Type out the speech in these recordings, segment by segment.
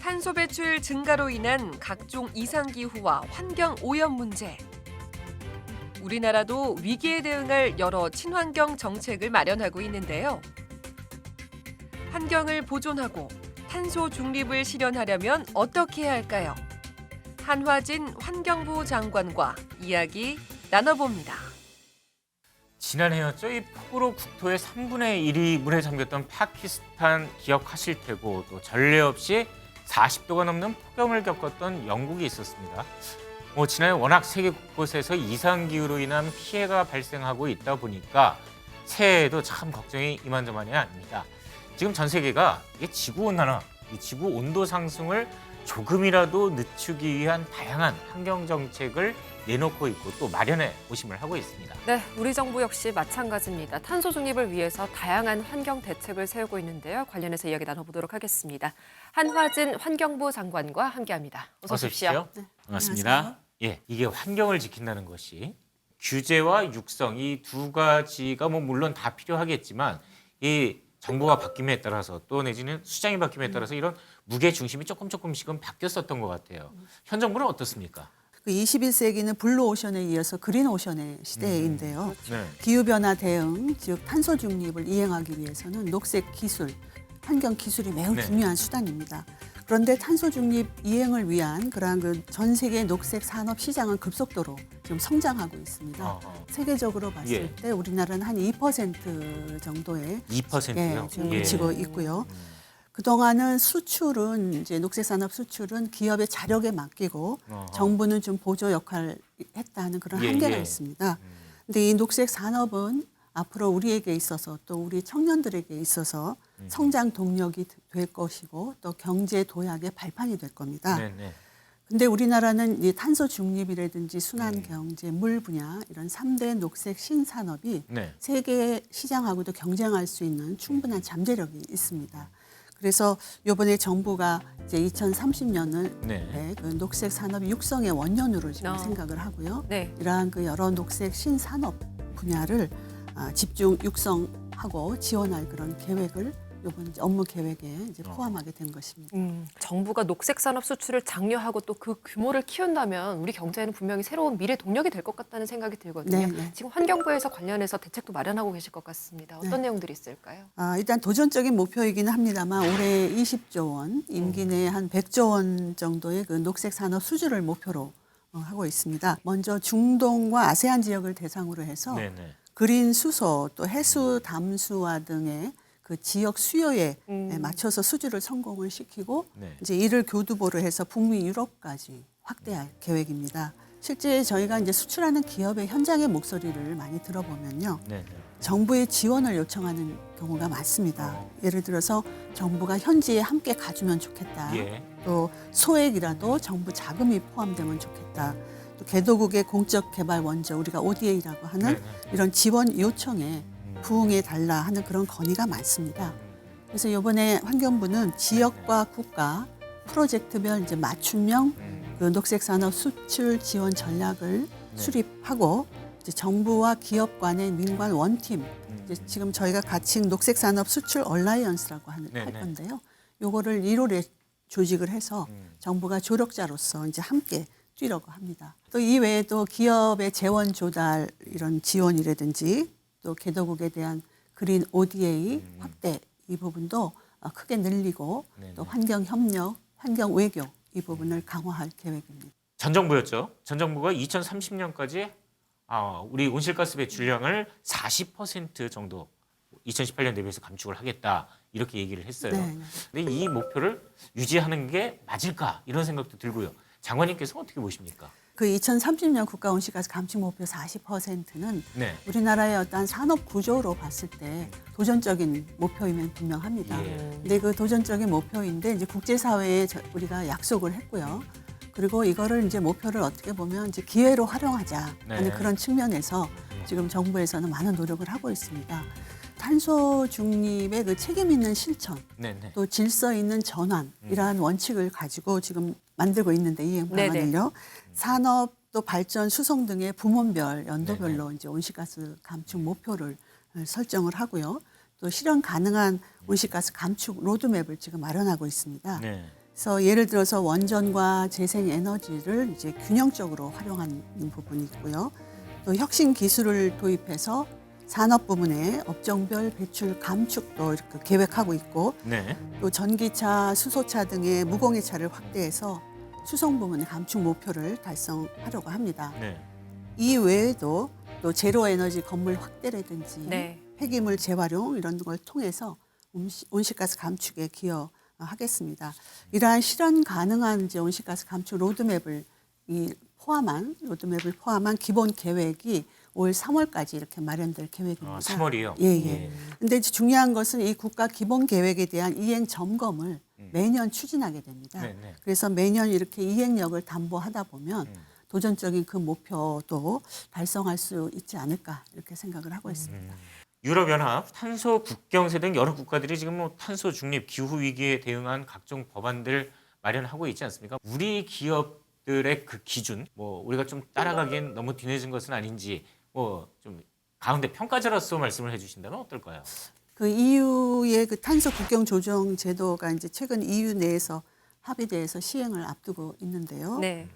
탄소 배출 증가로 인한 각종 이상기후와 환경 오염 문제. 우리나라도 위기에 대응할 여러 친환경 정책을 마련하고 있는데요. 환경을 보존하고 탄소 중립을 실현하려면 어떻게 해야 할까요? 한화진 환경부 장관과 이야기 나눠봅니다. 지난해였죠. 이 폭우로 국토의 3분의 1이 물에 잠겼던 파키스탄 기억하실 테고 또 전례 없이 40도가 넘는 폭염을 겪었던 영국이 있었습니다. 지난해 워낙 세계 곳곳에서 이상기후로 인한 피해가 발생하고 있다 보니까 새해에도 참 걱정이 이만저만이 아닙니다. 지금 전 세계가 이게 지구온난화, 이 지구 온도 상승을 조금이라도 늦추기 위한 다양한 환경 정책을 내놓고 있고 또 마련해 보심을 하고 있습니다. 네, 우리 정부 역시 마찬가지입니다. 탄소 중립을 위해서 다양한 환경 대책을 세우고 있는데요. 관련해서 이야기 나눠보도록 하겠습니다. 한화진 환경부 장관과 함께합니다. 어서 오십시오. 네, 반갑습니다. 예, 이게 환경을 지킨다는 것이 규제와 육성 이 두 가지가 물론 다 필요하겠지만 이 정부가 바뀜에 따라서 또 내지는 수장이 바뀜에 따라서 이런 무게 중심이 조금씩은 바뀌었었던 것 같아요. 현 정부는 어떻습니까? 21세기는 블루오션에 이어서 그린오션의 시대인데요. 네. 기후변화 대응, 즉 탄소 중립을 이행하기 위해서는 녹색 기술, 환경 기술이 매우 네. 중요한 수단입니다. 그런데 탄소 중립 이행을 위한 그러한 전 세계 녹색 산업 시장은 급속도로 지금 성장하고 있습니다. 세계적으로 봤을 예. 때 우리나라는 한 2% 정도의 2%요? 지금 미치고 있고요. 그동안은 수출은 이제 녹색 산업 수출은 기업의 자력에 맡기고 정부는 좀 보조 역할을 했다는 그런 한계가 있습니다. 근데 이 녹색 산업은 앞으로 우리에게 있어서 또 우리 청년들에게 있어서 성장 동력이 될 것이고 또 경제 도약의 발판이 될 겁니다. 네네. 근데 우리나라는 이 탄소 중립이라든지 순환 경제, 물 분야 이런 3대 녹색 신산업이 네. 세계 시장하고도 경쟁할 수 있는 충분한 잠재력이 있습니다. 그래서 이번에 정부가 이제 2030년을 네. 그 녹색 산업 육성의 원년으로 지금 생각을 하고요. 네. 이러한 그 여러 녹색 신산업 분야를 집중 육성하고 지원할 그런 계획을 이번 업무 계획에 이제 포함하게 된 것입니다. 정부가 녹색 산업 수출을 장려하고 또 그 규모를 키운다면 우리 경제에는 분명히 새로운 미래 동력이 될 것 같다는 생각이 들거든요. 네. 지금 환경부에서 관련해서 대책도 마련하고 계실 것 같습니다. 어떤 내용들이 있을까요? 일단 도전적인 목표이기는 합니다만 올해 20조 원, 임기 내에 한 100조 원 정도의 그 녹색 산업 수주를 목표로 하고 있습니다. 먼저 중동과 아세안 지역을 대상으로 해서 네네. 그린 수소 또 해수 담수화 등의 그 지역 수요에 맞춰서 수주를 성공을 시키고 네. 이제 이를 교두보로 해서 북미 유럽까지 확대할 계획입니다. 실제 저희가 이제 수출하는 기업의 현장의 목소리를 많이 들어보면요. 네네. 정부의 지원을 요청하는 경우가 많습니다. 예를 들어서 정부가 현지에 함께 가주면 좋겠다. 예. 또 소액이라도 정부 자금이 포함되면 좋겠다. 또 개도국의 공적 개발 원조 우리가 ODA라고 하는 네네. 이런 지원 요청에 부응해 달라 하는 그런 건의가 많습니다. 그래서 이번에 환경부는 지역과 국가 프로젝트별 이제 맞춤형 그 녹색 산업 수출 지원 전략을 수립하고 이제 정부와 기업 간의 민관 원팀 이제 지금 저희가 같이 녹색 산업 수출 얼라이언스라고 할 건데요. 요거를 1월에 조직을 해서 정부가 조력자로서 이제 함께 뛰려고 합니다. 또 이외에도 기업의 재원 조달 이런 지원이라든지 또 개도국에 대한 그린 ODA 확대 이 부분도 크게 늘리고 또 환경 협력, 환경 외교 이 부분을 강화할 계획입니다. 전 정부였죠. 전 정부가 2030년까지 우리 온실가스 배출량을 40% 정도 2018년 대비해서 감축을 하겠다 이렇게 얘기를 했어요. 네. 근데 이 목표를 유지하는 게 맞을까 이런 생각도 들고요. 장관님께서 어떻게 보십니까? 그 2030년 국가 온실가스 감축 목표 40%는 네. 우리나라의 어떤 산업 구조로 봤을 때 도전적인 목표이면 분명합니다. 예. 근데 그 도전적인 목표인데 이제 국제사회에 우리가 약속을 했고요. 그리고 이거를 이제 목표를 어떻게 보면 이제 기회로 활용하자 하는 그런 측면에서 지금 정부에서는 많은 노력을 하고 있습니다. 탄소 중립의 그 책임 있는 실천, 네네. 또 질서 있는 전환 이러한 원칙을 가지고 지금 만들고 있는데 이행 방안을요. 산업 또 발전 수송 등의 부문별 연도별로 이제 온실가스 감축 목표를 설정을 하고요. 또 실현 가능한 온실가스 감축 로드맵을 지금 마련하고 있습니다. 네. 그래서 예를 들어서 원전과 재생 에너지를 이제 균형적으로 활용하는 부분이 있고요. 또 혁신 기술을 도입해서 산업 부문에 업종별 배출 감축도 이렇게 계획하고 있고, 네. 또 전기차, 수소차 등의 무공해차를 확대해서 수송 부문의 감축 목표를 달성하려고 합니다. 네. 이 외에도 또 제로 에너지 건물 확대라든지 네. 폐기물 재활용 이런 걸 통해서 온실가스 감축에 기여하겠습니다. 이러한 실현 가능한 이제 온실가스 감축 로드맵을 포함한 기본 계획이 올 3월까지 이렇게 마련될 계획입니다. 3월이요? 예. 근데 이제 중요한 것은 이 국가 기본 계획에 대한 이행 점검을 매년 추진하게 됩니다. 네. 그래서 매년 이렇게 이행력을 담보하다 보면 도전적인 그 목표도 달성할 수 있지 않을까 이렇게 생각을 하고 있습니다. 유럽연합, 탄소 국경세 등 여러 국가들이 지금 뭐 탄소 중립, 기후 위기에 대응한 각종 법안들 마련하고 있지 않습니까? 우리 기업들의 그 기준, 뭐 우리가 좀 따라가기엔 너무 뒤늦은 것은 아닌지 뭐 좀 가운데 평가자로서 말씀을 해주신다면 어떨까요? 그 EU의 그 탄소 국경 조정 제도가 이제 최근 EU 내에서 합의돼서 시행을 앞두고 있는데요. 네.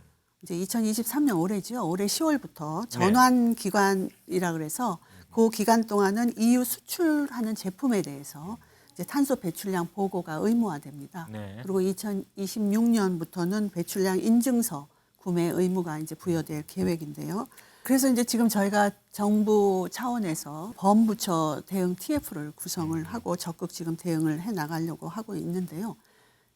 이제 2023년 올해죠. 올해 10월부터 전환 기간이라 그래서 그 기간 동안은 EU 수출하는 제품에 대해서 이제 탄소 배출량 보고가 의무화됩니다. 네. 그리고 2026년부터는 배출량 인증서 구매 의무가 이제 부여될 계획인데요. 그래서 이제 지금 저희가 정부 차원에서 범부처 대응 TF를 구성을 하고 적극 지금 대응을 해 나가려고 하고 있는데요.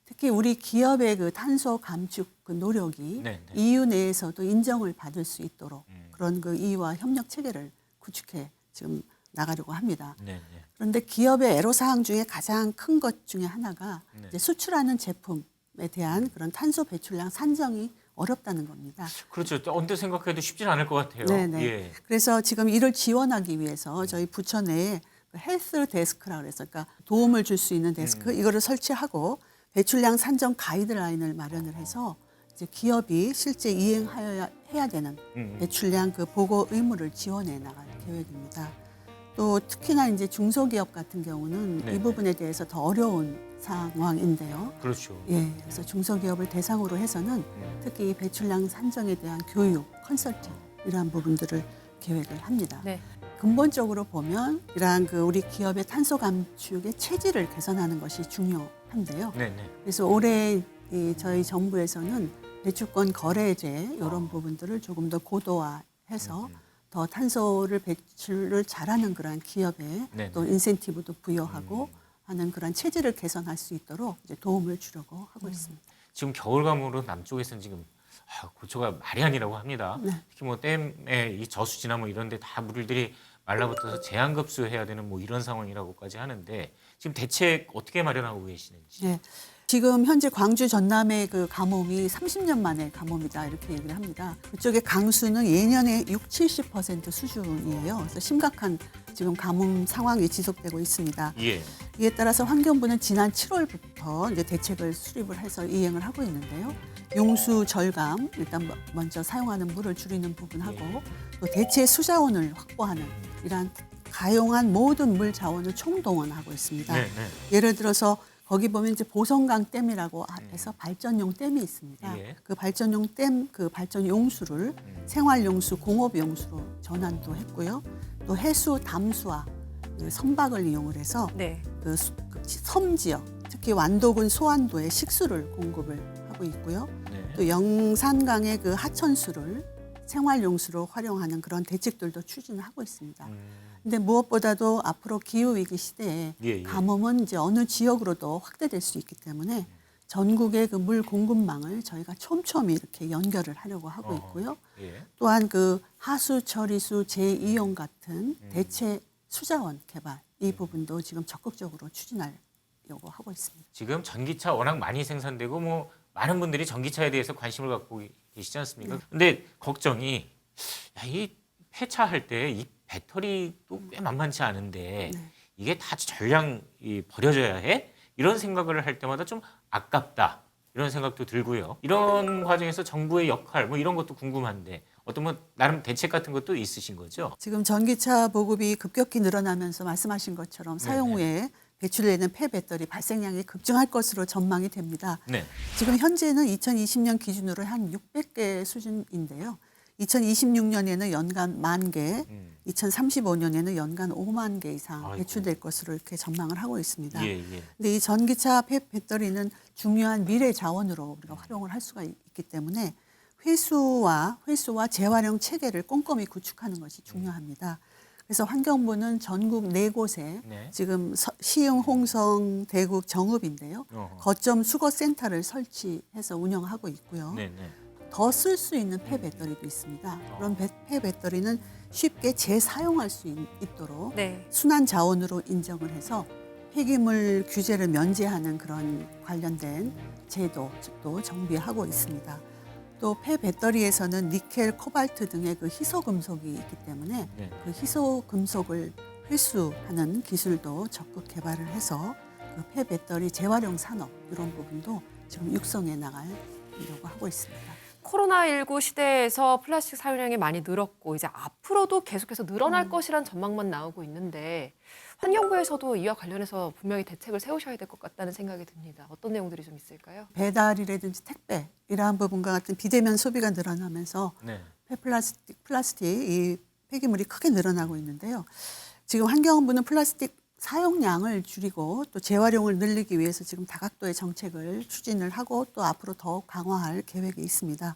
특히 우리 기업의 그 탄소 감축 그 노력이 EU 내에서도 인정을 받을 수 있도록 그런 그 EU와 협력 체계를 구축해 지금 나가려고 합니다. 그런데 기업의 애로사항 중에 가장 큰 것 중에 하나가 이제 수출하는 제품에 대한 그런 탄소 배출량 산정이 어렵다는 겁니다. 그렇죠. 언제 생각해도 쉽지는 않을 것 같아요. 네네. 예. 그래서 지금 이를 지원하기 위해서 저희 부처 내에 헬스 데스크라 그래서 그러니까 도움을 줄 수 있는 데스크 이거를 설치하고 배출량 산정 가이드라인을 마련을 해서 이제 기업이 실제 이행해야 되는 배출량 그 보고 의무를 지원해 나갈 계획입니다. 또 특히나 이제 중소기업 같은 경우는 이 부분에 대해서 더 어려운 상황인데요. 그렇죠. 예, 그래서 중소기업을 대상으로 해서는 특히 이 배출량 산정에 대한 교육, 컨설팅 이러한 부분들을 계획을 합니다. 네. 근본적으로 보면 이러한 그 우리 기업의 탄소 감축의 체질을 개선하는 것이 중요한데요. 그래서 올해 저희 정부에서는 배출권 거래제 이런 부분들을 조금 더 고도화해서 더 탄소를 배출을 잘하는 그런 기업에 또 인센티브도 부여하고 하는 그런 체질을 개선할 수 있도록 이제 도움을 주려고 하고 있습니다. 지금 겨울감으로 남쪽에서는 지금 고초가 말이 아니라고 합니다. 특히 뭐 댐에 이 저수지나 뭐 이런 데 다 물들이 말라붙어서 제한급수해야 되는 뭐 이런 상황이라고까지 하는데 지금 대책 어떻게 마련하고 계시는지. 네. 지금 현재 광주 전남의 그 가뭄이 30년 만에 가뭄이다 이렇게 얘기를 합니다. 그쪽의 강수는 예년에 60-70% 수준이에요. 그래서 심각한 지금 가뭄 상황이 지속되고 있습니다. 예. 이에 따라서 환경부는 지난 7월부터 이제 대책을 수립을 해서 이행을 하고 있는데요. 용수 절감, 일단 먼저 사용하는 물을 줄이는 부분하고 또 대체 수자원을 확보하는 이러한 가용한 모든 물 자원을 총동원하고 있습니다. 예를 들어서 거기 보면 이제 보성강 댐이라고 해서 발전용 댐이 있습니다. 그 발전용 댐, 그 발전 용수를 생활용수, 공업용수로 전환도 했고요. 또 해수 담수화, 그 선박을 이용을 해서 그 섬 지역, 특히 완도군 소안도에 식수를 공급을 하고 있고요. 또 영산강의 그 하천수를 생활용수로 활용하는 그런 대책들도 추진하고 있습니다. 근데 무엇보다도 앞으로 기후위기 시대에 가뭄은 이제 어느 지역으로도 확대될 수 있기 때문에 전국의 그 물 공급망을 저희가 촘촘히 이렇게 연결을 하려고 하고 있고요. 또한 그 하수 처리수 재이용 같은 대체 수자원 개발 이 부분도 지금 적극적으로 추진하려고 하고 있습니다. 지금 전기차 워낙 많이 생산되고 뭐 많은 분들이 전기차에 대해서 관심을 갖고 계시지 않습니까? 근데 걱정이 이 폐차할 때 이 배터리도 꽤 만만치 않은데 이게 다 전량이 버려져야 해? 이런 생각을 할 때마다 좀 아깝다. 이런 생각도 들고요. 이런 과정에서 정부의 역할 뭐 이런 것도 궁금한데 어떤 뭐 나름 대책 같은 것도 있으신 거죠? 지금 전기차 보급이 급격히 늘어나면서 말씀하신 것처럼 사용 후에 배출되는 폐배터리 발생량이 급증할 것으로 전망이 됩니다. 네. 지금 현재는 2020년 기준으로 한 600개 수준인데요. 2026년에는 연간 10,000개, 2035년에는 연간 5만 개 이상 아이고. 배출될 것으로 이렇게 전망을 하고 있습니다. 예, 예. 근데 이 전기차 폐배터리는 중요한 미래 자원으로 우리가 활용을 할 수가 있기 때문에 회수와 재활용 체계를 꼼꼼히 구축하는 것이 중요합니다. 그래서 환경부는 전국 4곳에 네. 지금 시흥, 홍성, 대구, 정읍인데요. 어허. 거점 수거센터를 설치해서 운영하고 있고요. 네, 네. 더 쓸 수 있는 폐배터리도 있습니다. 그런 폐배터리는 쉽게 재사용할 수 있도록 네. 순환 자원으로 인정을 해서 폐기물 규제를 면제하는 그런 관련된 제도도 정비하고 있습니다. 또 폐배터리에서는 니켈, 코발트 등의 그 희소금속이 있기 때문에 네. 그 희소금속을 회수하는 기술도 적극 개발을 해서 그 폐배터리 재활용 산업 이런 부분도 지금 육성해 나가려고 하고 있습니다. 코로나19 시대에서 플라스틱 사용량이 많이 늘었고 이제 앞으로도 계속해서 늘어날 것이란 전망만 나오고 있는데 환경부에서도 이와 관련해서 분명히 대책을 세우셔야 될 것 같다는 생각이 듭니다. 어떤 내용들이 좀 있을까요? 배달이라든지 택배 이러한 부분과 같은 비대면 소비가 늘어나면서 네. 플라스틱 이 폐기물이 크게 늘어나고 있는데요. 지금 환경부는 플라스틱 사용량을 줄이고 또 재활용을 늘리기 위해서 지금 다각도의 정책을 추진을 하고 또 앞으로 더욱 강화할 계획이 있습니다.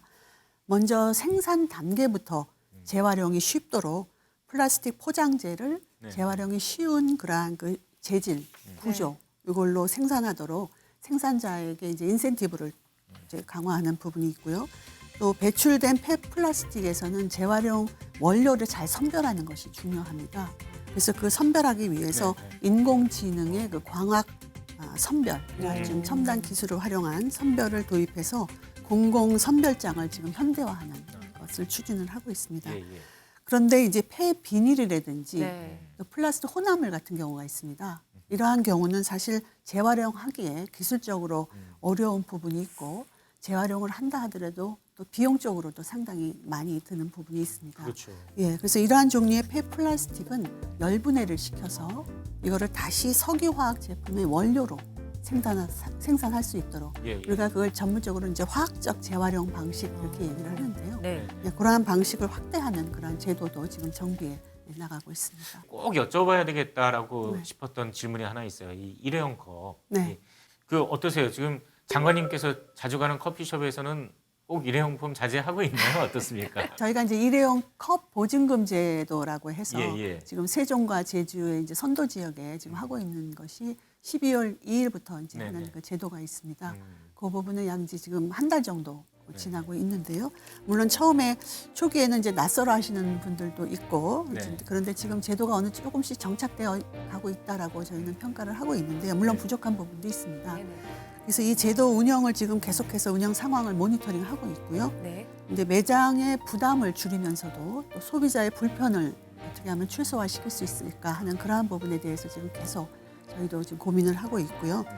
먼저 생산 단계부터 재활용이 쉽도록 플라스틱 포장재를 네. 재활용이 쉬운 그러한 그 재질, 구조 이걸로 생산하도록 생산자에게 이제 인센티브를 이제 강화하는 부분이 있고요. 또 배출된 플라스틱에서는 재활용 원료를 잘 선별하는 것이 중요합니다. 그래서 그 선별하기 위해서 네, 네. 인공지능의 그 광학 선별, 네. 지금 첨단 기술을 활용한 선별을 도입해서 공공 선별장을 지금 현대화하는 것을 추진을 하고 있습니다. 예, 예. 그런데 이제 폐 비닐이라든지 네. 또 플라스틱 혼합물 같은 경우가 있습니다. 이러한 경우는 사실 재활용하기에 기술적으로 어려운 부분이 있고 재활용을 한다 하더라도 또 비용적으로도 상당히 많이 드는 부분이 있습니다. 그렇죠. 예, 그래서 이러한 종류의 폐플라스틱은 열분해를 시켜서 이거를 다시 석유화학 제품의 원료로 생산할 수 있도록 예, 예. 우리가 그걸 전문적으로 이제 화학적 재활용 방식 이렇게 얘기를 하는데요. 네. 예, 그러한 방식을 확대하는 그런 제도도 지금 정비해 나가고 있습니다. 꼭 여쭤봐야 되겠다라고 네. 싶었던 질문이 하나 있어요. 이 일회용 컵. 네. 그 어떠세요? 지금 장관님께서 자주 가는 커피숍에서는 꼭 일회용품 자제하고 있나요? 어떻습니까? 저희가 이제 일회용 컵 보증금 제도라고 해서 예, 예. 지금 세종과 제주의 이제 선도 지역에 지금 하고 있는 것이 12월 2일부터 이제 네네. 하는 그 제도가 있습니다. 음. 그 부분은 약 이제 지금 한 달 정도 지나고 있는데요. 물론 처음에 초기에는 이제 낯설어 하시는 분들도 있고 네. 그런데 지금 제도가 어느 조금씩 정착되어 가고 있다라고 저희는 평가를 하고 있는데요. 물론 네. 부족한 부분도 있습니다. 네. 그래서 이 제도 운영을 지금 계속해서 운영 상황을 모니터링하고 있고요. 네. 이제 매장의 부담을 줄이면서도 또 소비자의 불편을 어떻게 하면 최소화시킬 수 있을까 하는 그러한 부분에 대해서 지금 계속 저희도 지금 고민을 하고 있고요. 네.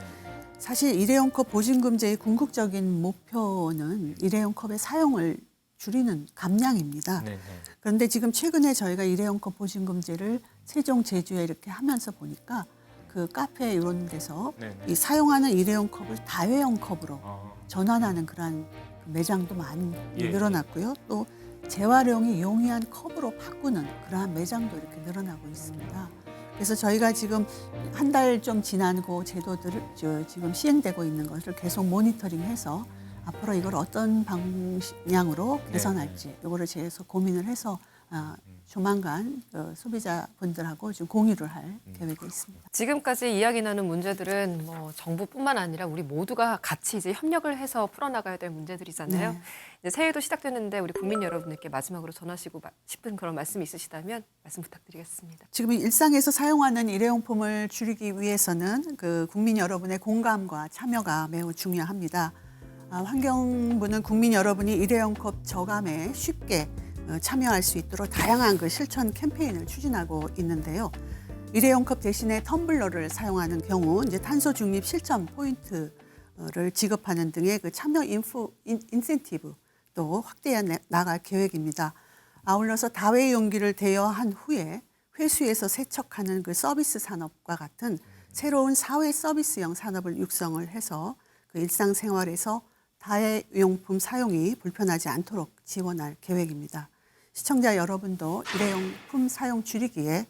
사실 일회용 컵 보증금제의 궁극적인 목표는 일회용 컵의 사용을 줄이는 감량입니다. 네, 네. 그런데 지금 최근에 저희가 일회용 컵 보증금제를 세종, 제주에 이렇게 하면서 보니까 그 카페 이런 데서 네, 네. 이 사용하는 일회용 컵을 다회용 컵으로 어, 전환하는 그런 매장도 많이 예. 늘어났고요. 또 재활용이 용이한 컵으로 바꾸는 그러한 매장도 이렇게 늘어나고 있습니다. 그래서 저희가 지금 한 달 좀 지나고 제도들을 지금 시행되고 있는 것을 계속 모니터링해서 앞으로 이걸 어떤 방향으로 개선할지 이거를 계속 고민을 해서 조만간 소비자분들하고 좀 공유를 할 계획이 있습니다. 지금까지 이야기 나눈 문제들은 뭐 정부뿐만 아니라 우리 모두가 같이 이제 협력을 해서 풀어나가야 될 문제들이잖아요. 네. 이제 새해도 시작됐는데 우리 국민 여러분들께 마지막으로 전하시고 싶은 그런 말씀이 있으시다면 말씀 부탁드리겠습니다. 지금 일상에서 사용하는 일회용품을 줄이기 위해서는 그 국민 여러분의 공감과 참여가 매우 중요합니다. 환경부는 국민 여러분이 일회용 컵 저감에 쉽게 참여할 수 있도록 다양한 그 실천 캠페인을 추진하고 있는데요. 일회용 컵 대신에 텀블러를 사용하는 경우 이제 탄소 중립 실천 포인트를 지급하는 등의 그 참여 인센티브도 확대해 나갈 계획입니다. 아울러서 다회 용기를 대여한 후에 회수해서 세척하는 그 서비스 산업과 같은 새로운 사회 서비스형 산업을 육성을 해서 그 일상생활에서 다회용품 사용이 불편하지 않도록 지원할 계획입니다. 시청자 여러분도 일회용품 사용 줄이기에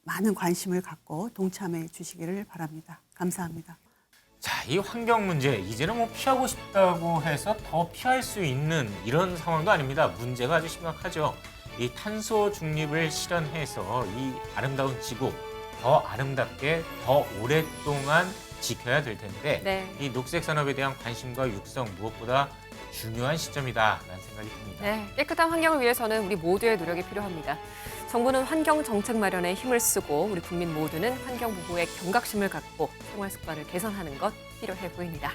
많은 관심을 갖고 동참해 주시기를 바랍니다. 감사합니다. 자, 이 환경 문제 이제는 뭐 피하고 싶다고 해서 더 피할 수 있는 이런 상황도 아닙니다. 문제가 아주 심각하죠. 이 탄소 중립을 실현해서 이 아름다운 지구 더 아름답게 더 오랫동안 지켜야 될 텐데 네. 이 녹색 산업에 대한 관심과 육성 무엇보다 중요한 시점이다라는 생각이 듭니다. 네, 깨끗한 환경을 위해서는 우리 모두의 노력이 필요합니다. 정부는 환경 정책 마련에 힘을 쓰고 우리 국민 모두는 환경 보호에 경각심을 갖고 생활 습관을 개선하는 것 필요해 보입니다.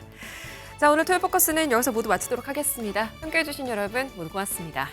자, 오늘 토요 포커스는 여기서 모두 마치도록 하겠습니다. 함께해 주신 여러분 모두 고맙습니다.